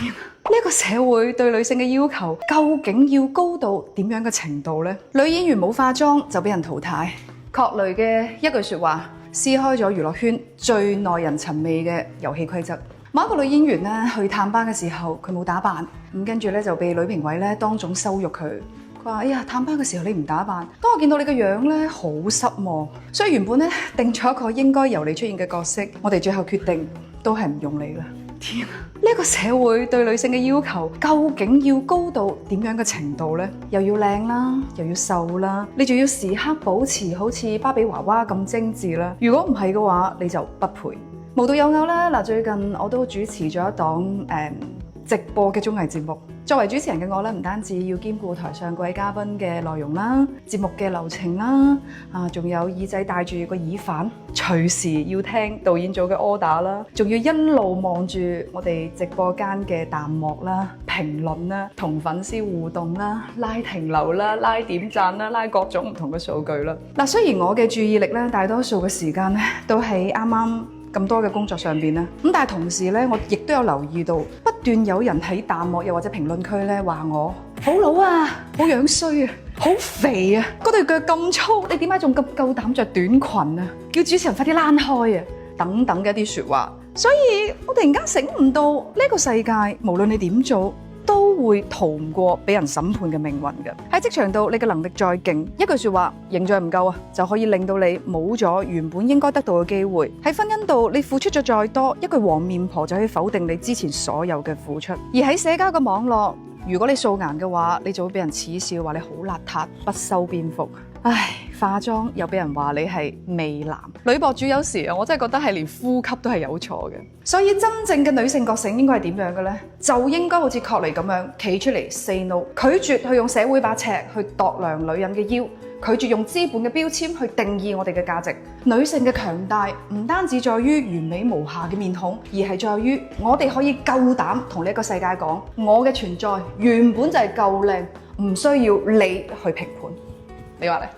天啊！呢個社會對女性嘅要求究竟要高到點樣嘅程度呢？女演員冇化妝就俾人淘汰，郝蕾嘅一句說話撕開咗娛樂圈最耐人尋味嘅遊戲規則。某一個女演員咧去探班嘅時候，佢冇打扮，咁跟住咧就被女評委咧當眾羞辱佢。佢話：哎呀，探班嘅時候你唔打扮，當我見到你嘅樣咧好失望。所以原本咧定咗一個應該由你出現嘅角色，我哋最後決定都係唔用你啦。天啊！呢個社會對女性嘅要求究竟要高到點樣嘅程度呢？又要靚啦，又要瘦啦，你仲要時刻保持好似芭比娃娃咁精緻啦。如果唔係嘅話，你就不配。無獨有偶啦，嗱，最近我都主持咗一檔直播嘅綜藝節目。作為主持人嘅我咧，唔單止要兼顧台上各位嘉賓嘅內容啦、節目嘅流程啦，仲有耳仔戴住個耳返，隨時要聽導演組嘅 order 啦，仲要一路望住我哋直播間嘅彈幕啦、評論啦、同粉絲互動啦、拉停留啦、拉點讚啦、拉各種唔同嘅數據啦。嗱，雖然我嘅注意力咧，大多數嘅時間咧都喺啱啱咁多嘅工作上邊啦，咁但係同時咧，我亦都有留意到不斷有人喺彈幕又或者評論區咧話我好老啊，好樣衰啊，好肥啊，嗰對腳咁粗，你點解仲咁夠膽着短裙啊？叫主持人快啲躝開啊！等等嘅一啲説話，所以我突然間醒悟到呢個世界，無論你點做，都會逃唔過俾人審判嘅命運嘅。喺職場度，你嘅能力再勁，一句說話形象唔夠啊，就可以令到你冇咗原本應該得到嘅機會。喺婚姻度，你付出咗再多，一句黃面婆就可以否定你之前所有嘅付出。而喺社交嘅網絡，如果你素顏嘅話，你就會俾人恥笑，話你好邋遢，不修邊幅。唉，化妝又俾人話你係媚男。女博主有時我真係覺得係連呼吸都係有錯嘅。所以真正嘅女性覺醒應該係點樣嘅呢？就應該好似郝蕾咁樣企出嚟 say no， 拒絕去用社會把尺去度量女人嘅腰，拒絕用資本嘅標籤去定義我哋嘅價值。女性嘅強大唔單止在於完美無瑕嘅面孔，而係在於我哋可以夠膽同呢個世界講，我嘅存在原本就係夠靚，唔需要你去評判。你話咧？